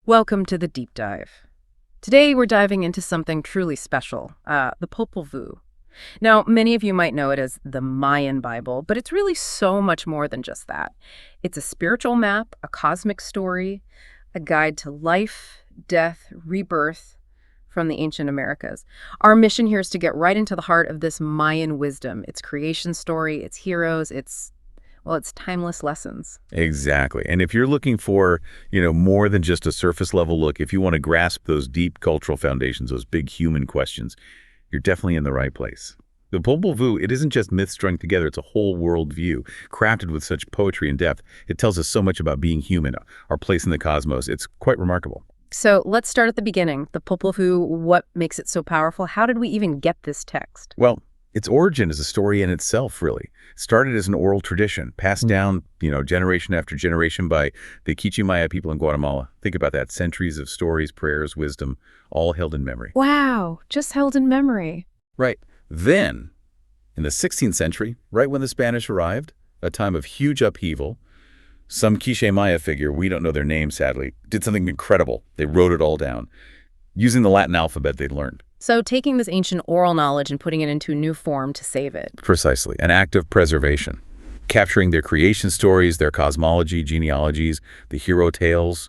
Welcome to the deep dive. Today we're diving into something truly special, the Popol Vuh. Now, many of you might know it as the Mayan Bible, but it's really so much more than just that. It's a spiritual map, a cosmic story, a guide to life, death, rebirth from the ancient Americas. Our mission here is to get right into the heart of this Mayan wisdom, its creation story, its heroes, its timeless lessons. Exactly. And if you're looking for, more than just a surface level look, if you want to grasp those deep cultural foundations, those big human questions, you're definitely in the right place. The Popol Vuh, it isn't just myths strung together, it's a whole world view, crafted with such poetry and depth. It tells us so much about being human, our place in the cosmos. It's quite remarkable. So let's start at the beginning. The Popol Vuh, what makes it so powerful? How did we even get this text? Well, its origin is a story in itself, really. Started as an oral tradition, passed down, generation after generation by the Maya people in Guatemala. Think about that. Centuries of stories, prayers, wisdom, all held in memory. Wow, just held in memory. Right. Then, in the 16th century, right when the Spanish arrived, a time of huge upheaval, some Maya figure, we don't know their name, sadly, did something incredible. They wrote it all down, using the Latin alphabet they'd learned. So taking this ancient oral knowledge and putting it into a new form to save it. Precisely. An act of preservation. Capturing their creation stories, their cosmology, genealogies, the hero tales,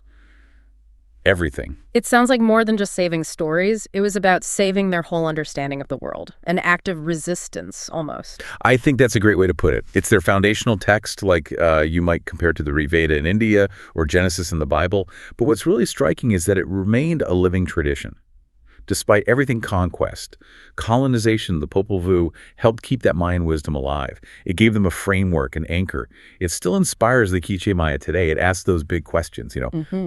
everything. It sounds like more than just saving stories. It was about saving their whole understanding of the world. An act of resistance, almost. I think that's a great way to put it. It's their foundational text, like you might compare to the Rig Veda in India or Genesis in the Bible. But what's really striking is that it remained a living tradition. Despite everything conquest, colonization, the Popol Vuh helped keep that Mayan wisdom alive. It gave them a framework, an anchor. It still inspires the Quiché Maya today. It asks those big questions,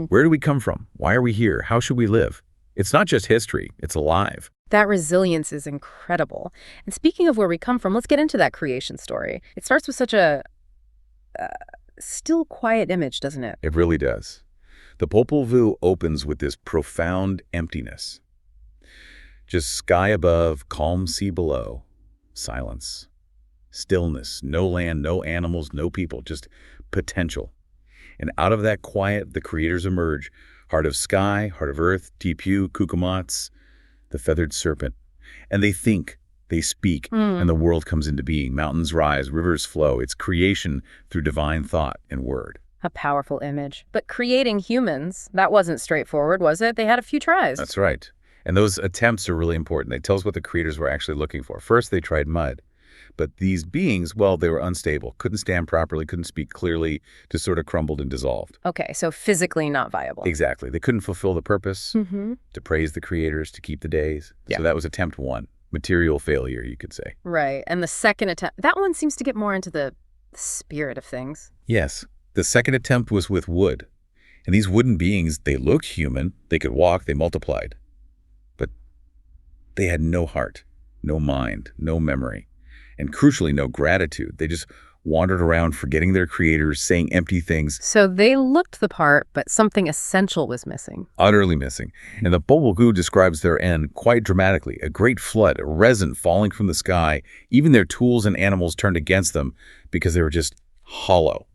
where do we come from? Why are we here? How should we live? It's not just history, it's alive. That resilience is incredible. And speaking of where we come from, let's get into that creation story. It starts with such a still, quiet image, doesn't it? It really does. The Popol Vuh opens with this profound emptiness. Just sky above, calm sea below, silence, stillness, no land, no animals, no people, just potential. And out of that quiet, the creators emerge. Heart of sky, heart of earth, Tipu, Cucumatz, the feathered serpent. And they think, they speak, and the world comes into being. Mountains rise, rivers flow. It's creation through divine thought and word. A powerful image. But creating humans, that wasn't straightforward, was it? They had a few tries. That's right. And those attempts are really important. They tell us what the creators were actually looking for. First, they tried mud. But these beings, well, they were unstable, couldn't stand properly, couldn't speak clearly, just sort of crumbled and dissolved. Okay, so physically not viable. Exactly. They couldn't fulfill the purpose, to praise the creators, to keep the days. Yeah. So that was attempt one. Material failure, you could say. Right. And the second attempt, that one seems to get more into the spirit of things. Yes. The second attempt was with wood. And these wooden beings, they looked human, they could walk, they multiplied. They had no heart, no mind, no memory, and crucially, no gratitude. They just wandered around forgetting their creators, saying empty things. So they looked the part, but something essential was missing. Utterly missing. And the Popol Vuh describes their end quite dramatically. A great flood, a resin falling from the sky. Even their tools and animals turned against them because they were just hollow.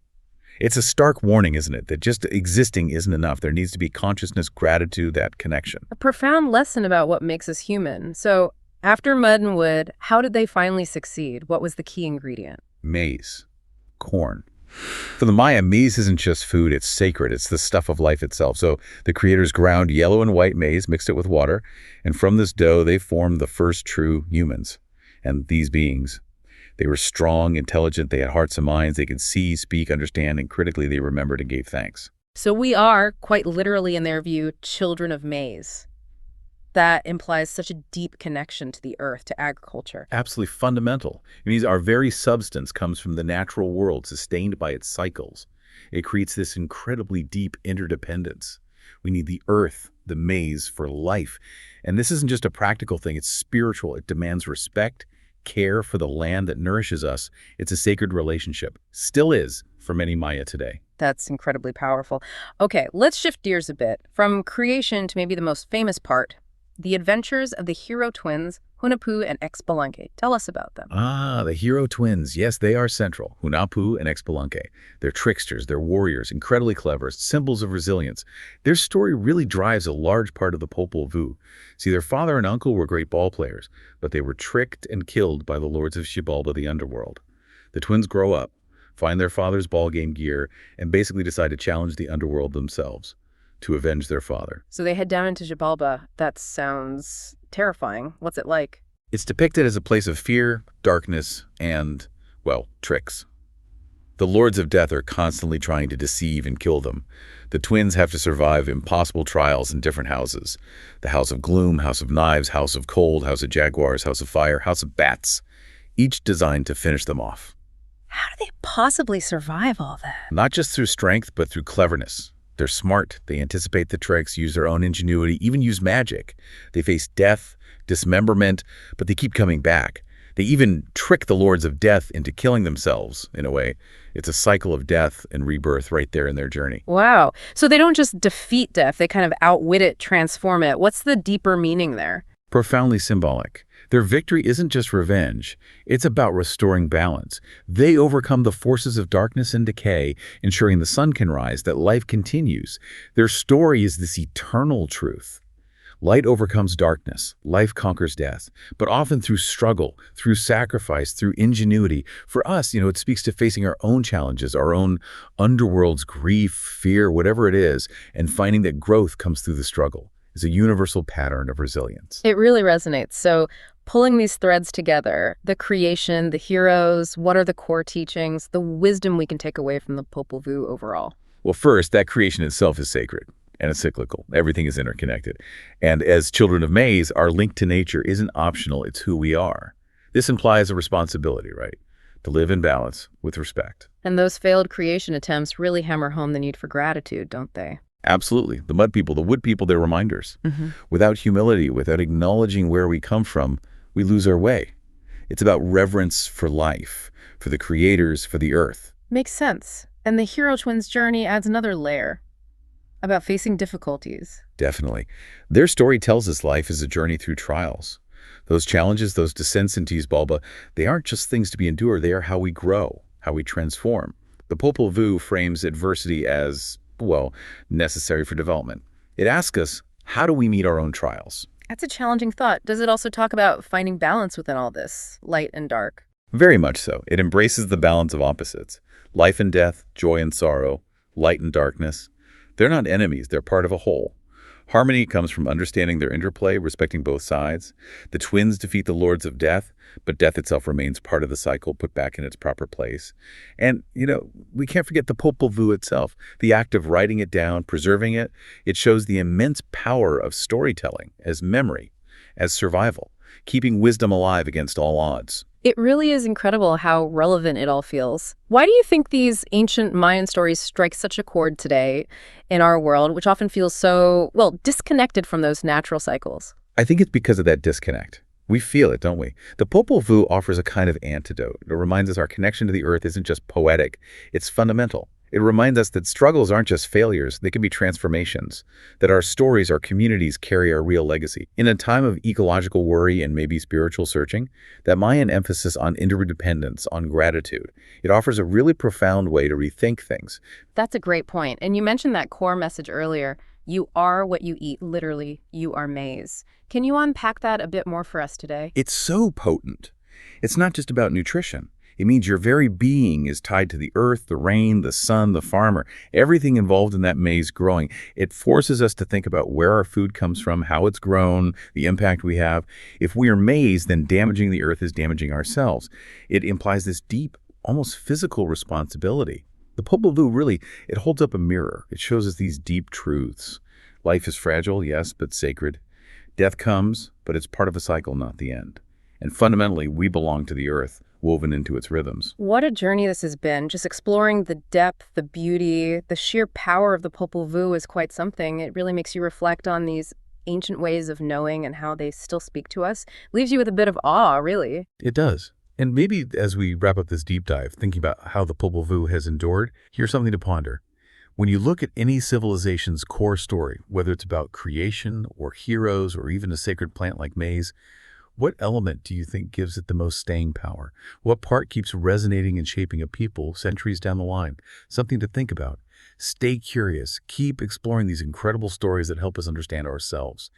It's a stark warning, isn't it, that just existing isn't enough. There needs to be consciousness, gratitude, that connection. A profound lesson about what makes us human. So after mud and wood, how did they finally succeed? What was the key ingredient? Maize. Corn. For the Maya, maize isn't just food, it's sacred. It's the stuff of life itself. So the creators ground yellow and white maize, mixed it with water, and from this dough, they formed the first true humans. And these beings, they were strong, intelligent, they had hearts and minds, they could see, speak, understand, and critically they remembered and gave thanks. So we are, quite literally in their view, children of maize. That implies such a deep connection to the earth, to agriculture. Absolutely fundamental. It means our very substance comes from the natural world, sustained by its cycles. It creates this incredibly deep interdependence. We need the earth, the maize, for life. And this isn't just a practical thing, it's spiritual. It demands respect, care for the land that nourishes us. It's a sacred relationship. Still is for many Maya today. That's incredibly powerful. Okay, let's shift gears a bit. From creation to maybe the most famous part, The Adventures of the Hero Twins, Hunahpú and Xbalanqué. Tell us about them. Ah, the hero twins. Yes, they are central. Hunahpú and Xbalanqué. They're tricksters, they're warriors, incredibly clever, symbols of resilience. Their story really drives a large part of the Popol Vuh. See, their father and uncle were great ball players, but they were tricked and killed by the lords of Xibalba, the Underworld. The twins grow up, find their father's ball game gear, and basically decide to challenge the Underworld themselves to avenge their father. So they head down into Xibalba. That sounds terrifying. What's it like? It's depicted as a place of fear, darkness, and, well, tricks. The Lords of Death are constantly trying to deceive and kill them. The twins have to survive impossible trials in different houses. The House of Gloom, House of Knives, House of Cold, House of Jaguars, House of Fire, House of Bats, each designed to finish them off. How do they possibly survive all that? Not just through strength, but through cleverness. They're smart, they anticipate the tricks, use their own ingenuity, even use magic. They face death, dismemberment, but they keep coming back. They even trick the Lords of Death into killing themselves, in a way. It's a cycle of death and rebirth right there in their journey. Wow. So they don't just defeat death, they kind of outwit it, transform it. What's the deeper meaning there? Profoundly symbolic. Their victory isn't just revenge, it's about restoring balance. They overcome the forces of darkness and decay, ensuring the sun can rise, that life continues. Their story is this eternal truth. Light overcomes darkness, life conquers death, but often through struggle, through sacrifice, through ingenuity. For us, it speaks to facing our own challenges, our own underworld's grief, fear, whatever it is, and finding that growth comes through the struggle. Is a universal pattern of resilience. It really resonates. So pulling these threads together, the creation, the heroes, what are the core teachings, the wisdom we can take away from the Popol Vuh overall? Well, first, that creation itself is sacred and it's cyclical. Everything is interconnected. And as children of maize, our link to nature isn't optional, it's who we are. This implies a responsibility, right? To live in balance with respect. And those failed creation attempts really hammer home the need for gratitude, don't they? Absolutely. The mud people, the wood people, they're reminders. Without humility, without acknowledging where we come from, we lose our way. It's about reverence for life, for the creators, for the earth. Makes sense. And the hero twins' journey adds another layer about facing difficulties. Definitely. Their story tells us life is a journey through trials. Those challenges, those descents into Xibalba, they aren't just things to be endured, they are how we grow, how we transform. The Popol Vuh frames adversity as, well, necessary for development. It asks us, how do we meet our own trials? That's a challenging thought. Does it also talk about finding balance within all this, light and dark? Very much so. It embraces the balance of opposites. Life and death, joy and sorrow, light and darkness. They're not enemies, they're part of a whole. Harmony comes from understanding their interplay, respecting both sides. The twins defeat the Lords of Death, but death itself remains part of the cycle, put back in its proper place. And, we can't forget the Popol Vuh itself. The act of writing it down, preserving it, it shows the immense power of storytelling as memory, as survival, keeping wisdom alive against all odds. It really is incredible how relevant it all feels. Why do you think these ancient Mayan stories strike such a chord today in our world, which often feels so, disconnected from those natural cycles? I think it's because of that disconnect. We feel it, don't we? The Popol Vuh offers a kind of antidote. It reminds us our connection to the earth isn't just poetic, it's fundamental. It reminds us that struggles aren't just failures, they can be transformations, that our stories, our communities carry our real legacy. In a time of ecological worry and maybe spiritual searching, that Mayan emphasis on interdependence, on gratitude, it offers a really profound way to rethink things. That's a great point. And you mentioned that core message earlier. You are what you eat, literally, you are maize. Can you unpack that a bit more for us today? It's so potent. It's not just about nutrition. It means your very being is tied to the earth, the rain, the sun, the farmer, everything involved in that maize growing. It forces us to think about where our food comes from, how it's grown, the impact we have. If we are maize, then damaging the earth is damaging ourselves. It implies this deep, almost physical responsibility. The Popol Vuh really, it holds up a mirror. It shows us these deep truths. Life is fragile, yes, but sacred. Death comes, but it's part of a cycle, not the end. And fundamentally, we belong to the earth, woven into its rhythms. What a journey this has been. Just exploring the depth, the beauty, the sheer power of the Popol Vuh is quite something. It really makes you reflect on these ancient ways of knowing and how they still speak to us. Leaves you with a bit of awe, really. It does. And maybe as we wrap up this deep dive, thinking about how the Popol Vuh has endured, here's something to ponder. When you look at any civilization's core story, whether it's about creation or heroes or even a sacred plant like maize, what element do you think gives it the most staying power? What part keeps resonating and shaping a people centuries down the line? Something to think about. Stay curious. Keep exploring these incredible stories that help us understand ourselves.